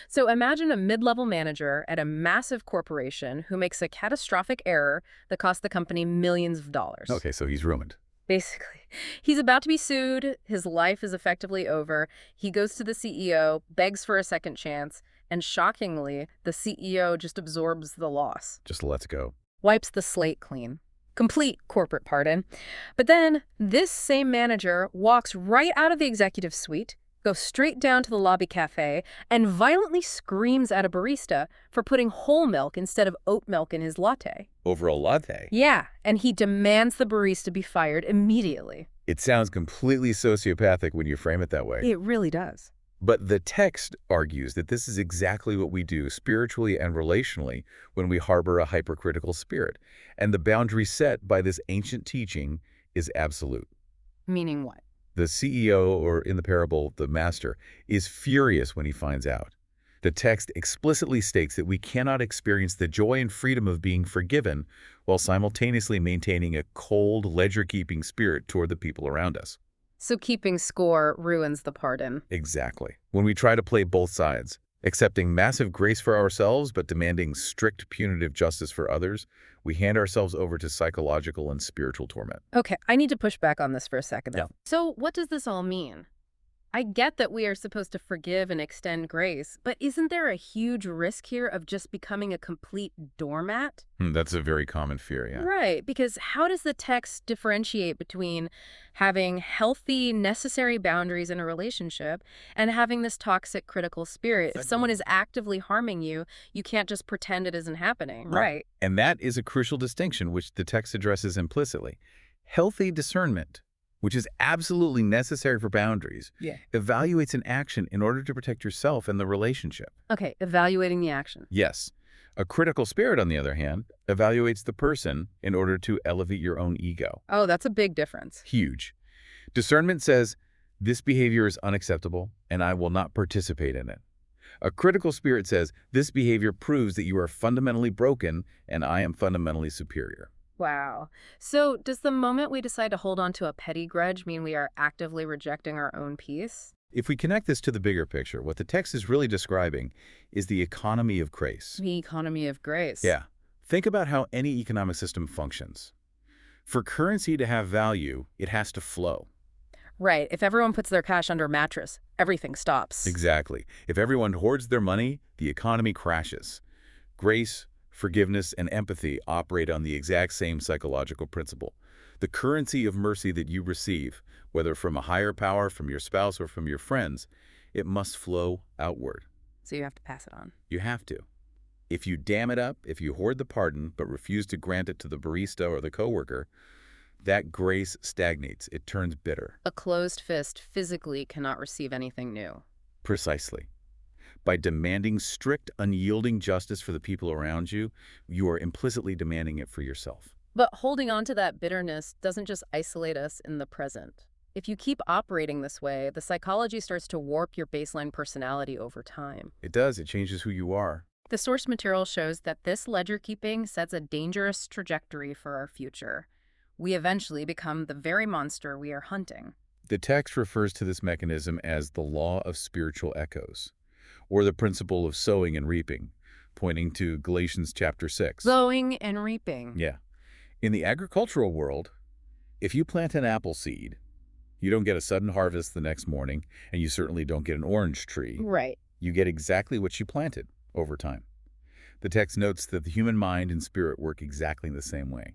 So imagine a mid-level manager at a massive corporation who makes a catastrophic error that costs the company millions of dollars. Okay, so he's ruined. Basically, he's about to be sued, his life is effectively over. He goes to the CEO, begs for a second chance, and shockingly, the CEO just absorbs the loss, Just lets go. wipes the slate clean. Complete corporate pardon. But then this same manager walks right out of the executive suite, goes straight down to the lobby cafe, and violently screams at a barista for putting whole milk instead of oat milk in his latte. Over a latte. Yeah, and he demands the barista be fired immediately. It sounds completely sociopathic when you frame it that way. It really does. But the text argues that this is exactly what we do spiritually and relationally when we harbor a hypercritical spirit. And the boundary set by this ancient teaching is absolute. Meaning what? The CEO, or in the parable, the master, is furious when he finds out. The text explicitly states that we cannot experience the joy and freedom of being forgiven while simultaneously maintaining a cold, ledger-keeping spirit toward the people around us. So keeping score ruins the pardon. Exactly. When we try to play both sides, accepting massive grace for ourselves but demanding strict punitive justice for others, we hand ourselves over to psychological and spiritual torment. Okay, I need to push back on this for a second. Yeah. So what does this all mean? I get that we are supposed to forgive and extend grace, but isn't there a huge risk here of just becoming a complete doormat? That's a very common fear, yeah. Right, because how does the text differentiate between having healthy, necessary boundaries in a relationship and having this toxic, critical spirit? If someone is actively harming you, you can't just pretend it isn't happening, right? And that is a crucial distinction which the text addresses implicitly. Healthy discernment, which is absolutely necessary for boundaries, evaluates an action in order to protect yourself and the relationship. Okay, evaluating the action. Yes. A critical spirit, on the other hand, evaluates the person in order to elevate your own ego. Oh, that's a big difference. Huge. Discernment says, this behavior is unacceptable and I will not participate in it. A critical spirit says, this behavior proves that you are fundamentally broken and I am fundamentally superior. Wow. So does the moment we decide to hold on to a petty grudge mean we are actively rejecting our own peace? If we connect this to the bigger picture, what the text is really describing is the economy of grace. The economy of grace. Yeah. Think about how any economic system functions. For currency to have value, it has to flow. Right. If everyone puts their cash under a mattress, everything stops. Exactly. If everyone hoards their money, the economy crashes. Grace, forgiveness, and empathy operate on the exact same psychological principle. The currency of mercy that you receive, whether from a higher power, from your spouse, or from your friends, it must flow outward. So you have to pass it on. You have to. If you dam it up, if you hoard the pardon but refuse to grant it to the barista or the coworker, that grace stagnates. It turns bitter. A closed fist physically cannot receive anything new. Precisely. By demanding strict, unyielding justice for the people around you, you are implicitly demanding it for yourself. But holding on to that bitterness doesn't just isolate us in the present. If you keep operating this way, the psychology starts to warp your baseline personality over time. It does. It changes who you are. The source material shows that this ledger keeping sets a dangerous trajectory for our future. We eventually become the very monster we are hunting. The text refers to this mechanism as the law of spiritual echoes, or the principle of sowing and reaping, pointing to Galatians chapter 6. Sowing and reaping. Yeah. In the agricultural world, if you plant an apple seed, you don't get a sudden harvest the next morning, and you certainly don't get an orange tree. Right. You get exactly what you planted over time. The text notes that the human mind and spirit work exactly the same way.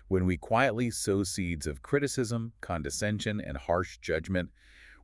When we quietly sow seeds of criticism, condescension, and harsh judgment,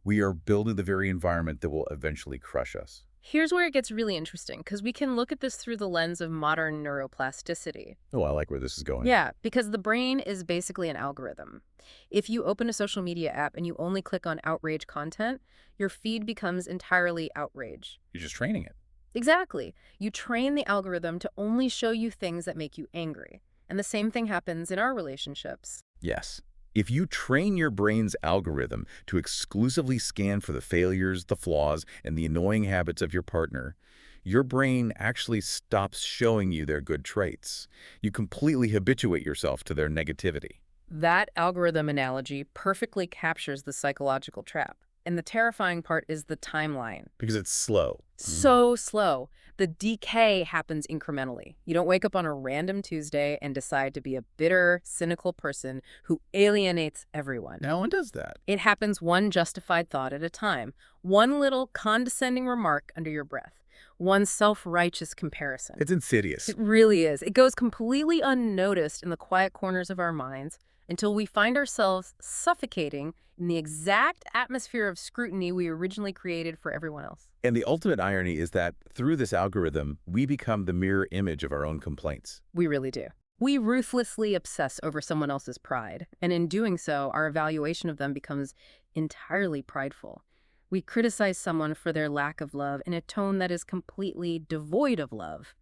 we are building the very environment that will eventually crush us. Here's where it gets really interesting, because we can look at this through the lens of modern neuroplasticity. Oh, I like where this is going. Yeah, because the brain is basically an algorithm. If you open a social media app and you only click on outrage content, your feed becomes entirely outrage. You're just training it. Exactly. You train the algorithm to only show you things that make you angry. And the same thing happens in our relationships. Yes. If you train your brain's algorithm to exclusively scan for the failures, the flaws, and the annoying habits of your partner, your brain actually stops showing you their good traits. You completely habituate yourself to their negativity. That algorithm analogy perfectly captures the psychological trap. And the terrifying part is the timeline. Because it's slow. So slow. The decay happens incrementally. You don't wake up on a random Tuesday and decide to be a bitter, cynical person who alienates everyone. No one does that. It happens one justified thought at a time, one little condescending remark under your breath, one self-righteous comparison. It's insidious. It really is. It goes completely unnoticed in the quiet corners of our minds until we find ourselves suffocating in the exact atmosphere of scrutiny we originally created for everyone else. And the ultimate irony is that through this algorithm, we become the mirror image of our own complaints. We really do. We ruthlessly obsess over someone else's pride, and in doing so, our evaluation of them becomes entirely prideful. We criticize someone for their lack of love in a tone that is completely devoid of love.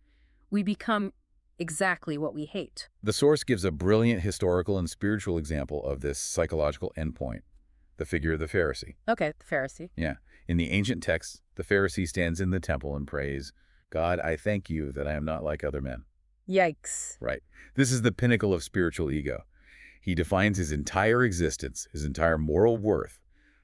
We become exactly what we hate. The source gives a brilliant historical and spiritual example of this psychological endpoint, the figure of the Pharisee. Okay, the Pharisee. Yeah. In the ancient texts, the Pharisee stands in the temple and prays, "God, I thank you that I am not like other men." Yikes. Right. This is the pinnacle of spiritual ego. He defines his entire existence, his entire moral worth,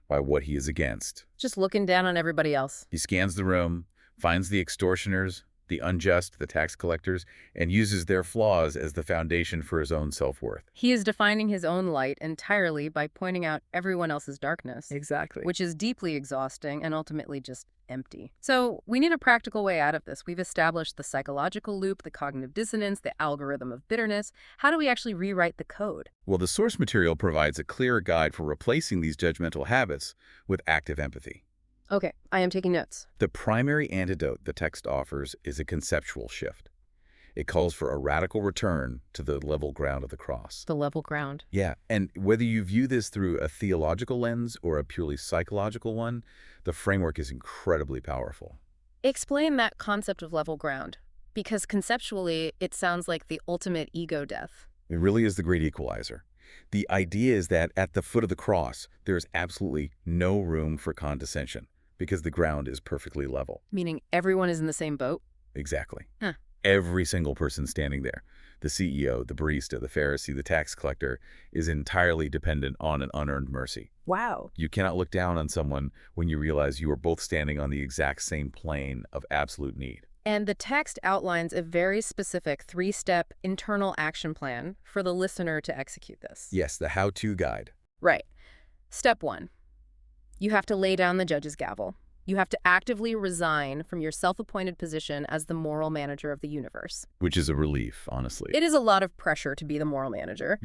by what he is against. Just looking down on everybody else. He scans the room, finds the extortioners, the unjust, the tax collectors, and uses their flaws as the foundation for his own self-worth. He is defining his own light entirely by pointing out everyone else's darkness. Exactly. Which is deeply exhausting and ultimately just empty. So we need a practical way out of this. We've established the psychological loop, the cognitive dissonance, the algorithm of bitterness. How do we actually rewrite the code? Well, the source material provides a clear guide for replacing these judgmental habits with active empathy. Okay, I am taking notes. The primary antidote the text offers is a conceptual shift. It calls for a radical return to the level ground of the cross. The level ground. Yeah, and whether you view this through a theological lens or a purely psychological one, the framework is incredibly powerful. Explain that concept of level ground, because conceptually it sounds like the ultimate ego death. It really is the great equalizer. The idea is that at the foot of the cross, there is absolutely no room for condescension because the ground is perfectly level. Meaning everyone is in the same boat? Exactly. Huh. Every single person standing there, the CEO, the barista, the Pharisee, the tax collector, is entirely dependent on an unearned mercy. Wow. You cannot look down on someone when you realize you are both standing on the exact same plane of absolute need. And the text outlines a very specific 3-step internal action plan for the listener to execute this. Yes, the how-to guide. Right. Step 1. You have to lay down the judge's gavel. You have to actively resign from your self-appointed position as the moral manager of the universe. Which is a relief, honestly. It is a lot of pressure to be the moral manager.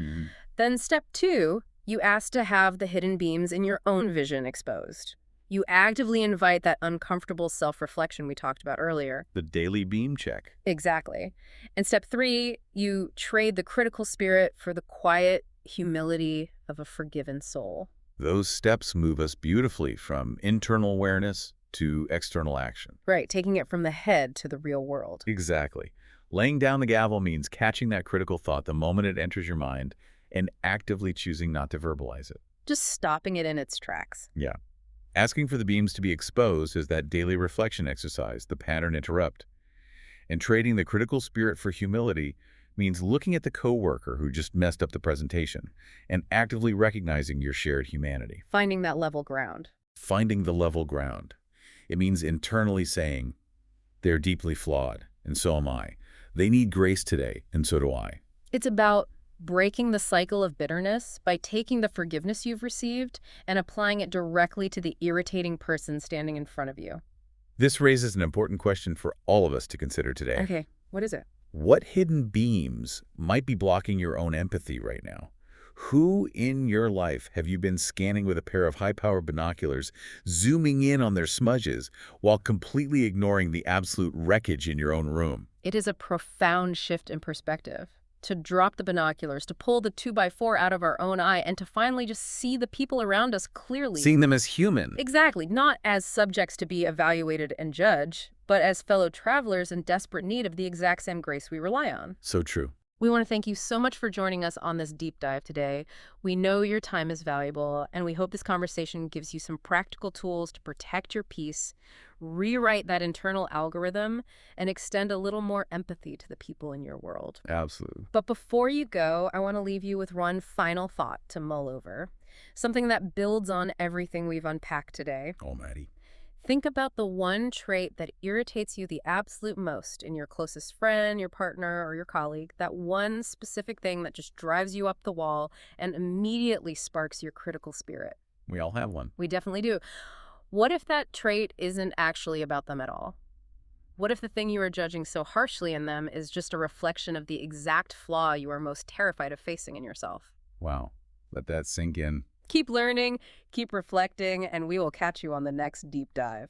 Then step 2, you ask to have the hidden beams in your own vision exposed. You actively invite that uncomfortable self-reflection we talked about earlier. The daily beam check. Exactly. And step 3, you trade the critical spirit for the quiet humility of a forgiven soul. Those steps move us beautifully from internal awareness to external action. Right, taking it from the head to the real world. Exactly. Laying down the gavel means catching that critical thought the moment it enters your mind and actively choosing not to verbalize it. Just stopping it in its tracks. Yeah. Asking for the beams to be exposed is that daily reflection exercise, the pattern interrupt. And trading the critical spirit for humility means looking at the coworker who just messed up the presentation and actively recognizing your shared humanity. Finding that level ground. Finding the level ground. It means internally saying, they're deeply flawed, and so am I. They need grace today, and so do I. It's about breaking the cycle of bitterness by taking the forgiveness you've received and applying it directly to the irritating person standing in front of you. This raises an important question for all of us to consider today. Okay, what is it? What hidden beams might be blocking your own empathy right now? Who in your life have you been scanning with a pair of high-powered binoculars, zooming in on their smudges, while completely ignoring the absolute wreckage in your own room? It is a profound shift in perspective. To drop the binoculars, to pull the 2x4 out of our own eye, and to finally just see the people around us clearly. Seeing them as human. Exactly. Not as subjects to be evaluated and judged, but as fellow travelers in desperate need of the exact same grace we rely on. So true. We want to thank you so much for joining us on this deep dive today. We know your time is valuable, and we hope this conversation gives you some practical tools to protect your peace, rewrite that internal algorithm, and extend a little more empathy to the people in your world. Absolutely. But before you go, I want to leave you with one final thought to mull over. Something that builds on everything we've unpacked today. Oh, Maddie. Think about the one trait that irritates you the absolute most in your closest friend, your partner, or your colleague. That one specific thing that just drives you up the wall and immediately sparks your critical spirit. We all have one. We definitely do. What if that trait isn't actually about them at all? What if the thing you are judging so harshly in them is just a reflection of the exact flaw you are most terrified of facing in yourself? Wow. Let that sink in. Keep learning, keep reflecting, and we will catch you on the next deep dive.